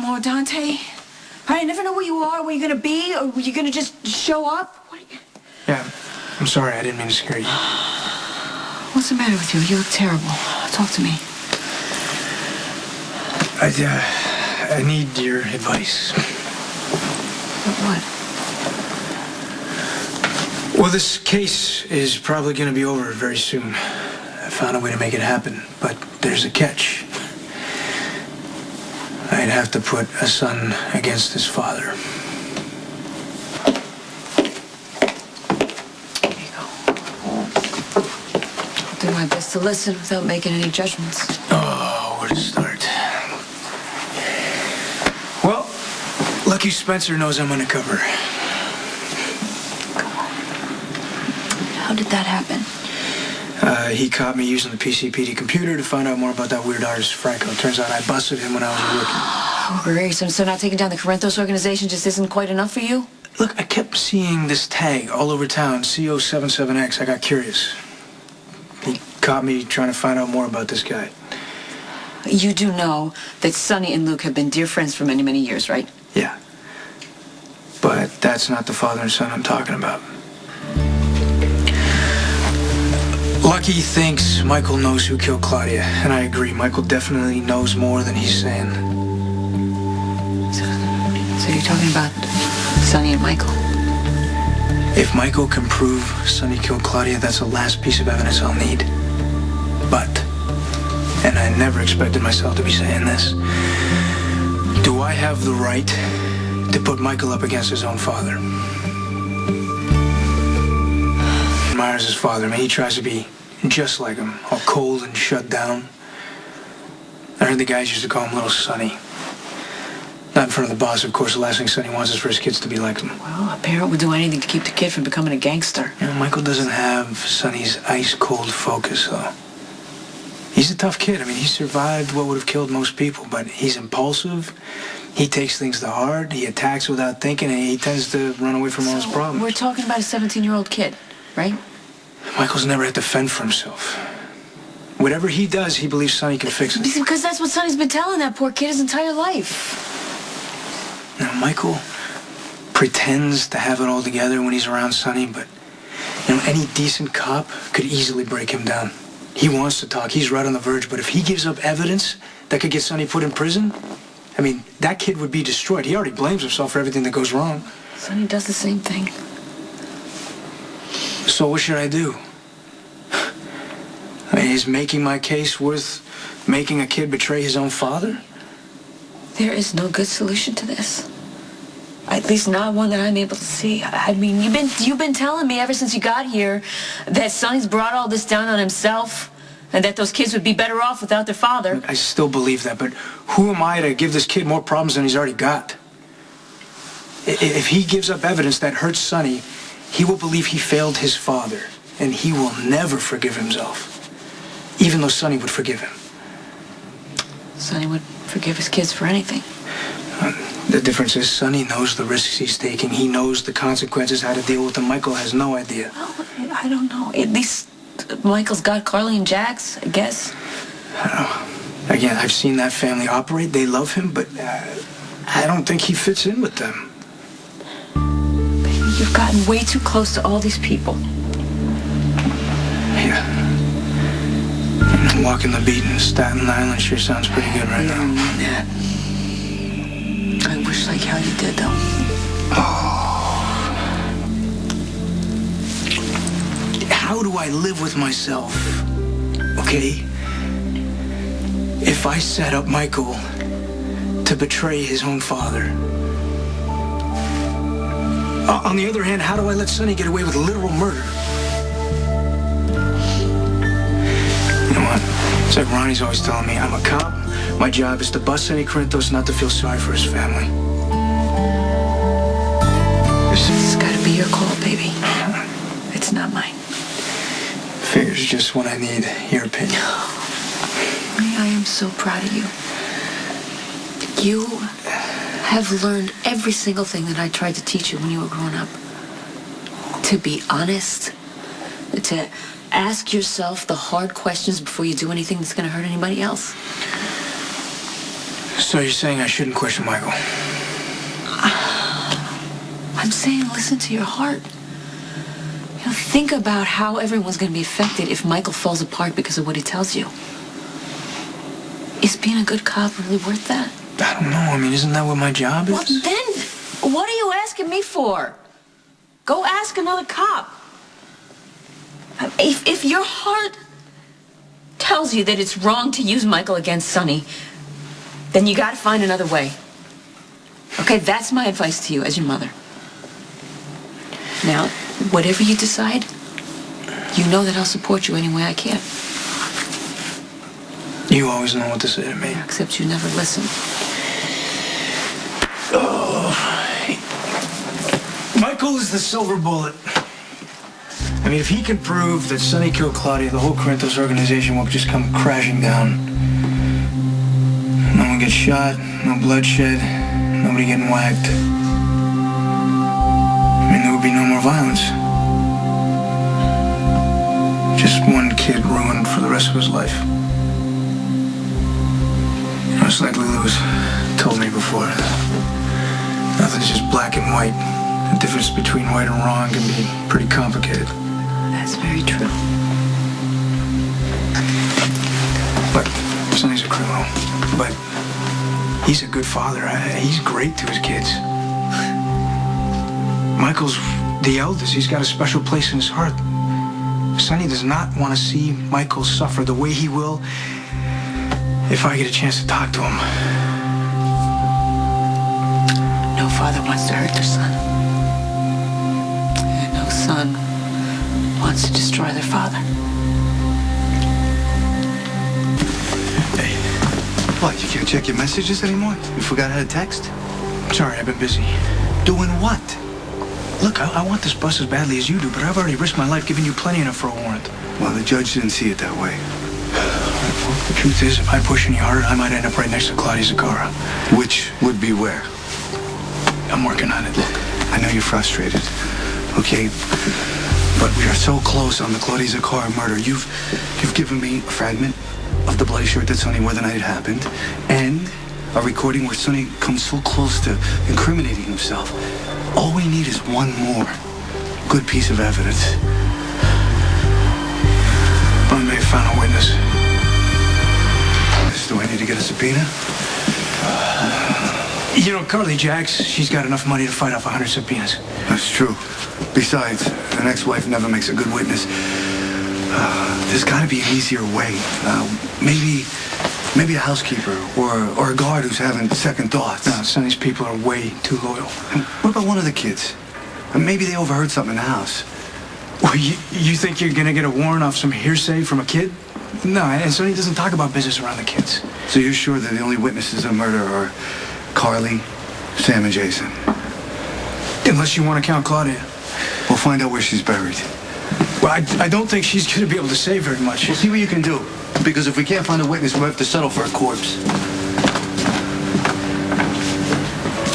anymore, Dante. I never know where you are, where you're gonna be, or you're gonna just show up. Yeah, I'm sorry. I didn't mean to scare you. What's the matter with you? You look terrible. Talk to me. I need your advice. What? Well, this case is probably going to be over very soon. I found a way to make it happen, but there's a catch. I'd have to put a son against his father. There you go. I'll do my best to listen without making any judgments. Oh, where to start? Well, lucky Spencer knows I'm undercover. Come on. How did that happen? He caught me using the PCPD computer to find out more about that weird artist, Franco. Turns out I busted him when I was a rookie. Oh, great. So not taking down the Corinthos organization just isn't quite enough for you? Look, I kept seeing this tag all over town, CO77X. I got curious. He caught me trying to find out more about this guy. You do know that Sonny and Luke have been dear friends for many, many years, right? Yeah. But that's not the father and son I'm talking about. Lucky thinks Michael knows who killed Claudia, and I agree. Michael definitely knows more than he's saying. So you're talking about Sonny and Michael? If Michael can prove Sonny killed Claudia, that's the last piece of evidence I'll need. But, and I never expected myself to be saying this, do I have the right to put Michael up against his own father? Admires his father. I mean, he tries to be just like him, all cold and shut down. I heard the guys used to call him Little Sonny. Not in front of the boss, of course. The last thing Sonny wants is for his kids to be like him. Well, a parent would do anything to keep the kid from becoming a gangster. You know, Michael doesn't have Sonny's ice-cold focus, though. He's a tough kid. I mean, he survived what would have killed most people, but he's impulsive. He takes things to heart. He attacks without thinking, and he tends to run away from all his problems. We're talking about a 17-year-old kid, right? Michael's never had to fend for himself. Whatever he does, he believes Sonny can fix it. Because that's what Sonny's been telling that poor kid his entire life. Now, Michael pretends to have it all together when he's around Sonny, but, you know, any decent cop could easily break him down. He wants to talk. He's right on the verge, but if he gives up evidence that could get Sonny put in prison, I mean, that kid would be destroyed. He already blames himself for everything that goes wrong. Sonny does the same thing. So what should I do? I mean, is making my case worth making a kid betray his own father? There is no good solution to this. At least not one that I'm able to see. I mean, you've been telling me ever since you got here that Sonny's brought all this down on himself and that those kids would be better off without their father. I still believe that, but who am I to give this kid more problems than he's already got? If he gives up evidence that hurts Sonny, he will believe he failed his father, and he will never forgive himself, even though Sonny would forgive him. Sonny would forgive his kids for anything. The difference is Sonny knows the risks he's taking. He knows the consequences, how to deal with them. Michael has no idea. Well, I don't know. At least Michael's got Carly and Jax, I guess. I don't know. Again, I've seen that family operate. They love him, but I don't think he fits in with them. Baby, you've gotten way too close to all these people. Yeah. Walking the beat in Staten Island sure sounds pretty good right now. Yeah. I wish like how you did, though. How do I live with myself? Okay? If I set up Michael to betray his own father. On the other hand, how do I let Sonny get away with literal murder? You know what? It's like Ronnie's always telling me, I'm a cop. My job is to bust Sonny Corinthos, not to feel sorry for his family. This has got to be your call, baby. It's not mine. Fear's just what I need. Your opinion. I am so proud of you. You have learned every single thing that I tried to teach you when you were growing up. To be honest, to ask yourself the hard questions before you do anything that's going to hurt anybody else. So you're saying I shouldn't question Michael? I'm saying listen to your heart. You know, think about how everyone's going to be affected if Michael falls apart because of what he tells you. Is being a good cop really worth that? I don't know. I mean, isn't that what my job is? Well, then, what are you asking me for? Go ask another cop. If your heart tells you that it's wrong to use Michael against Sonny, then you got to find another way. Okay, that's my advice to you as your mother. Now, whatever you decide, you know that I'll support you any way I can. You always know what to say to me. Except you never listen. Oh. Michael is the silver bullet. I mean, if he can prove that Sonny killed Claudia, the whole Corinthos organization will just come crashing down. No one gets shot, no bloodshed, nobody getting whacked. I mean, there would be no more violence. Just one kid ruined for the rest of his life. Just like Lulu's told me before. Nothing's just black and white. The difference between right and wrong can be pretty complicated. That's very true. Look, Sonny's a criminal, but he's a good father. He's great to his kids. Michael's the eldest. He's got a special place in his heart. Sonny does not want to see Michael suffer the way he will if I get a chance to talk to him. No father wants to hurt their son. And no son wants to destroy their father. Hey, what, you can't check your messages anymore? You forgot how to text? Sorry, I've been busy. Doing what? Look, I want this bus as badly as you do, but I've already risked my life giving you plenty enough for a warrant. Well, the judge didn't see it that way. The truth is, if I push any harder, I might end up right next to Claudia Zakara. Which would be where? I'm working on it. Look, I know you're frustrated, okay? But we are so close on the Claudia Zakara murder. You've given me a fragment of the bloody shirt that Sonny wore the night it happened, and a recording where Sonny comes so close to incriminating himself. All we need is one more good piece of evidence. I may have found a witness. Do I need to get a subpoena? You know, Carly Jacks, she's got enough money to fight off 100 subpoenas. That's true. Besides, an ex-wife never makes a good witness. There's got to be an easier way. Maybe a housekeeper or a guard who's having second thoughts. No, Sonny's people are way too loyal. And what about one of the kids? Maybe they overheard something in the house. Well, you think you're gonna get a warrant off some hearsay from a kid? No, and Sonny doesn't talk about business around the kids. So you're sure that the only witnesses of murder are Carly, Sam, and Jason? Unless you want to count Claudia. We'll find out where she's buried. Well, I don't think she's gonna be able to say very much. We'll see what you can do. Because if we can't find a witness, we'll have to settle for a corpse.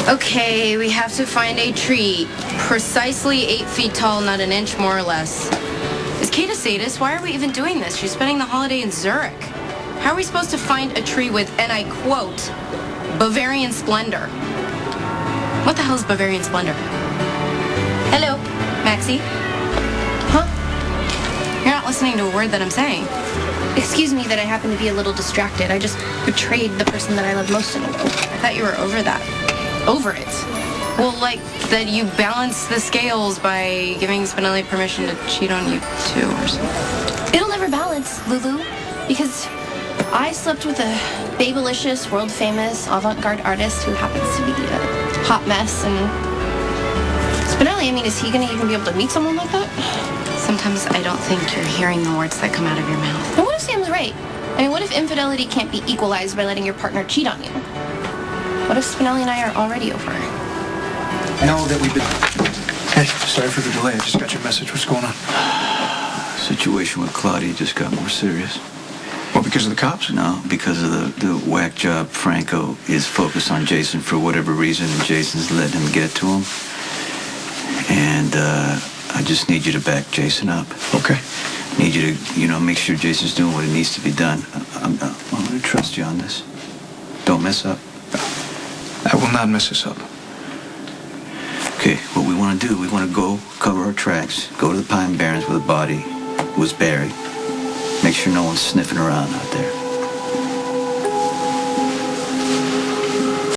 Okay, we have to find a tree. Precisely 8 feet tall, not an inch more or less. Is Kate a sadist? Why are we even doing this? She's spending the holiday in Zurich. How are we supposed to find a tree with, and I quote, Bavarian splendor? What the hell is Bavarian splendor? Hello, Maxie? Huh? You're not listening to a word that I'm saying. Excuse me that I happen to be a little distracted. I just betrayed the person that I love most in the world. I thought you were over that. Over it? Well, like that you balance the scales by giving Spinelli permission to cheat on you too or something. It'll never balance, Lulu, because I slept with a babylicious, world-famous, avant-garde artist who happens to be a hot mess, and Spinelli, I mean, is he going to even be able to meet someone like that? Sometimes I don't think you're hearing the words that come out of your mouth. And what if Sam's right? I mean, what if infidelity can't be equalized by letting your partner cheat on you? What if Spinelli and I are already over? Know that we've been... Hey, sorry for the delay. I just got your message. What's going on? Situation with Claudia just got more serious. Well, because of the cops? No, because of the whack job Franco is focused on Jason for whatever reason, and Jason's letting him get to him. And I just need you to back Jason up. Okay. Need you to, make sure Jason's doing what it needs to be done. I'm going to trust you on this. Don't mess up. I will not mess this up. Okay, what we want to do, we want to go cover our tracks, go to the Pine Barrens where the body was buried. Make sure no one's sniffing around out there.